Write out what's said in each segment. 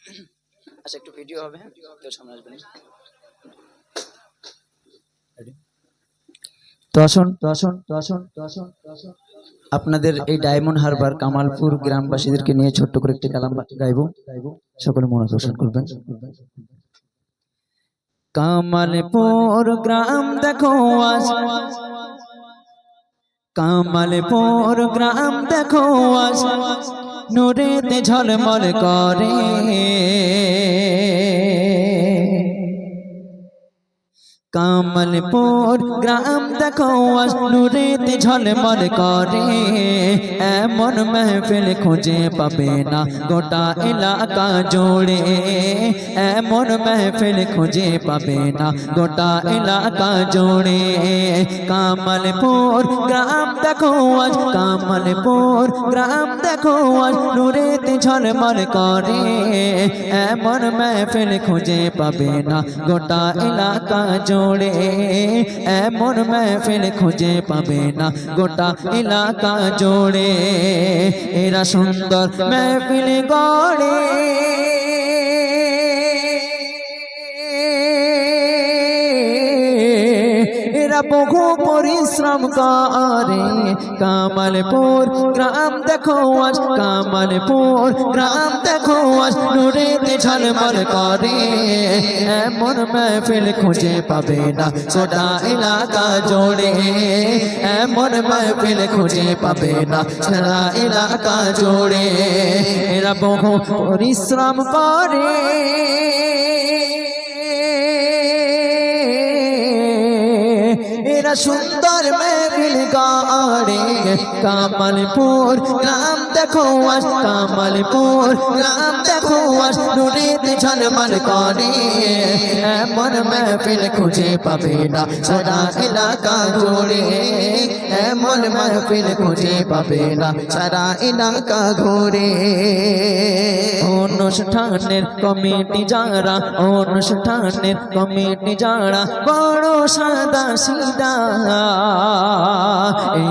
আচ্ছা একটু ভিডিও হবে, হ্যাঁ কেউ সামনে আসবেন। আপনাদের এই ডায়মন্ড হারবার কামালপুর গ্রামবাসীদেরকে নিয়ে ছোট্ট করে একটি কালাম গাইবো, সকলে মনোযোগ করবেন। কামালপুর গ্রাম দেখো আজ, কামালপুর গ্রাম দেখো আজ নূরেতে ঝলমল করে। কামালপুর গ্রাম দেখো আজ নূরেতে ঝলমল করে। এমন महफिल খুঁজে পাবে না গোটা এলাকা জুড়ে, এমন महफिल খুঁজে পাবে না গোটা এলাকা জুড়ে। কামালপুর গ্রাম দেখো আজ, কামালপুর গ্রাম দেখো আজ নূরেতে ঝলমল করে। এমন महफिल খুঁজে পাবে না গোটা এলাকা জুড়ে, এমন महफिल খুঁজে পাবে না গোটা এলাকা জুড়ে। এরা সুন্দর महफिल গড়ে, এরা বহু পরিশ্রম করে। কামালপুর গ্রাম দেখো আজ, কামালপুর গ্রাম দেখো আজ নূরেতে ঝলমল করে। এমন महफिल খুঁজে পাবে না গোটা এলাকা জুড়ে, এমন महफिल খুঁজে পাবে না সারা এলাকা জুড়ে। এরা বহু পরিশ্রম করে, এরা সুন্দর महफिल গড়ে। কামালপুর গ্রাম দেখো আজ, কামালপুর গ্রাম দেখো আজ নূরেতে ঝলমল করে। এমন महफिल খুঁজে পাবে না সারা এলাকা জুড়ে, এমন महफिल খুঁজে পাবে না সারা এলাকা ঘুরে। অনুষ্ঠানের কমিটি যারা, অনুষ্ঠানের কমিটি যারা বড় সাদা সিধা,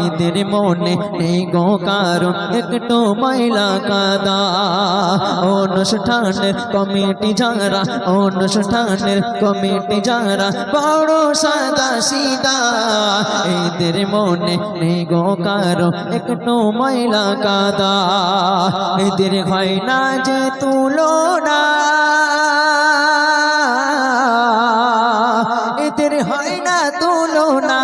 এদের মনে নেই গো কারণ একটু ময়লা কাদা। অনুষ্ঠানের কমিটি যারা, অনুষ্ঠানের কমিটি যারা বড় সাদা সিধা, এদের মনে নেই গো কারণ একটু ময়লা কাদা। এদের হয় না যে তুলনা, এদের হয় না তুলনা।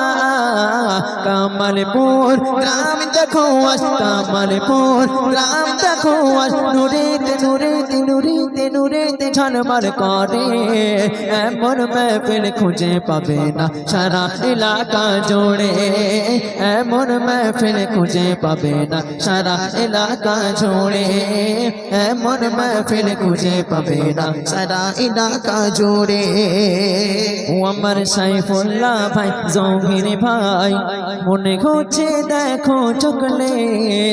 কামালপুর গ্রাম দেখো আজ, কামালপুর গ্রাম দেখো আজ নূরেতে নূরেতে নূরেতে নূরেতে ঝলমল করে। এমন महफिल খুঁজে পাবে না সারা এলাকা জুড়ে, এমন महफिल খুঁজে পাবে না সারা এলাকা জুড়ে, এমন महफिल খুঁজে পাবে না সারা এলাকা জুড়ে। ও আমার সাইফুল্লাহ ভাই, জহির ভাই মনে হচ্ছে দেখো চকলেট।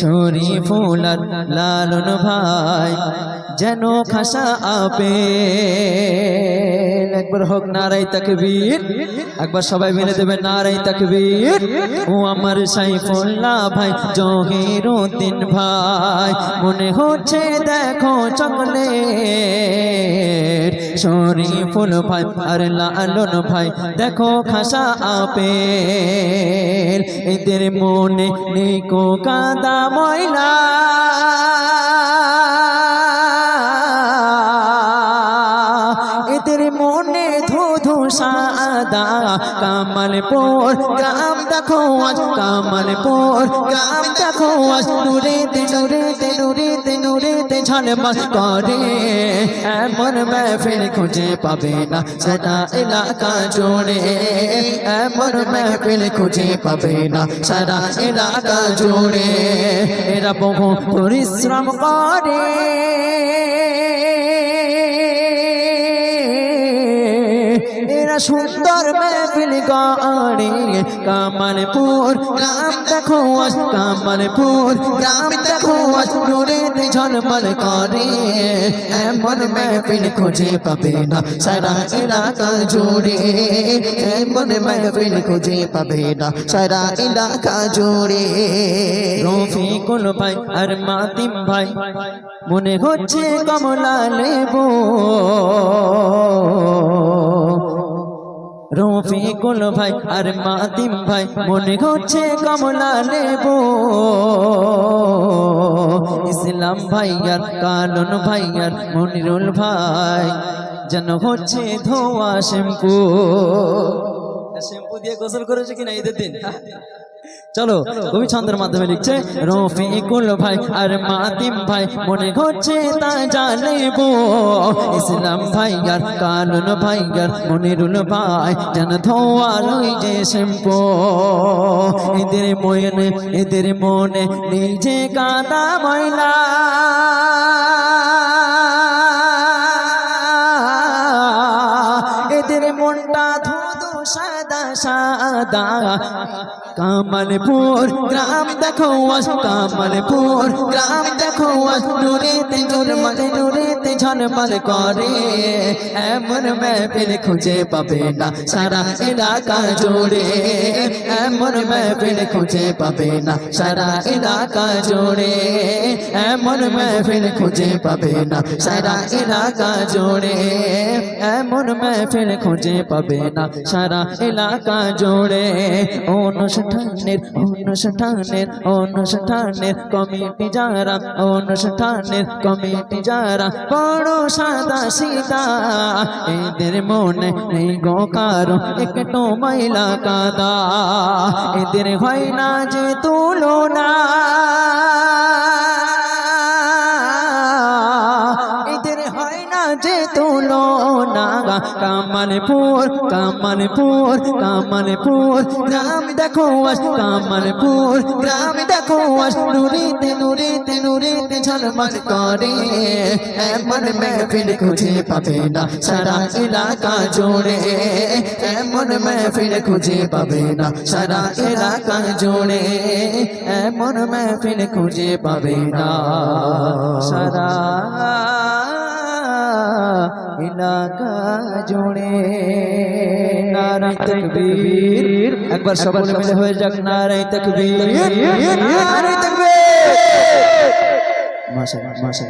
শরীফুল আর লালন ভাই যেন খাসা আপেল। একবার হোক নারাই তাকবীর, একবার সবাই মিলে দেবে নারাই তাকবীর। ও আমার সাইফুল্লাহ ভাই, জহিরুদ্দিন ভাই মনে হচ্ছে দেখো চকলেট। শরীফুল ভাই আর লালন ভাই দেখো খাসা আপেল। এদের মনে নেই কো কাদা ময়লা, এদের মনে ধুধু সাদা। কামালপুর গ্রাম দেখো আজ, কামালপুর গ্রাম দেখো আজ নূরেতে নূরেতে নূরেতে নূরেতে ঝলমল করে। এমন महफिल খুঁজে পাবে না সারা এলাকা জুড়ে, এমন महफिल খুঁজে পাবে না সারা এলাকা জুড়ে। এরা বহু পরিশ্রম করে, এরা সুন্দর महफिल গড়ে। কামালপুর গ্রাম দেখো আজ, কামালপুর গ্রাম দেখো আজ নূরেতে ঝলমল করে এমন महफिल খুঁজে পাবে না সারা এলাকা জুড়ে এমন महफिल খুঁজে পাবে না সারা এলাকা জুড়ে রফিকুল ভাই আর মাতিম ভাই মনে হচ্ছে কমলা লেবু রফিকুল ভাই আর মাতিম ভাই মনে হচ্ছে কমলা লেবু ইসলাম ভাই আর কালন ভাই আর মনিরুল ভাই যেন হচ্ছে ধোয়া শ্যাম্পু শ্যাম্পু দিয়ে গোসল করেছে কিনা ঈদের দিন চলো কবি ছন্দের মাধ্যমে লিখছে রফিকুল ভাই আর মাতিম ভাই মনে হচ্ছে তা জানেবো ইসলাম ভাই আর কালন ভাই আর মনিরুল ভাই যেন ধোয়া লই যে শ্যাম্পু এদের মনে নিজে কাদা ময়লা এদের মনটা ধুধু সাদা সাদা কামালপুর গ্রাম দেখো আজ কামালপুর গ্রাম দেখো আজ নুরেতে ঝলমল করে এমন महफिल খুঁজে পাবে না সারা এলাকা জুড়ে এমন महफिल খুঁজে পাবে না সারা এলাকা জুড়ে এমন महफिल খুঁজে পাবে না সারা এলাকা জুড়ে এমন महफिल খুঁজে পাবে না সারা এলাকা জুড়ে অনুষ্ঠানের কমিটি যারা বড় সাদা সীতা এদের মনে নেই গো কারো একটু ময়লা কাদা এদের হয় না যে তুলনা এদের হয় না যে তুলনা কামালপুর গ্রাম দেখো আজ কামালপুর গ্রাম দেখো আজ নুরেতে ঝলমল করে এমন महफिल খুঁজে পাবে না সারা এলাকা জুড়ে এমন महफिल খুঁজে পাবে না সারা এলাকা জুড়ে এমন महफिल খুঁজে পাবে না সারা इलाका जोड़े नारे तकबीर एक बार सब मिले हो जाग नारे तकबीर माशा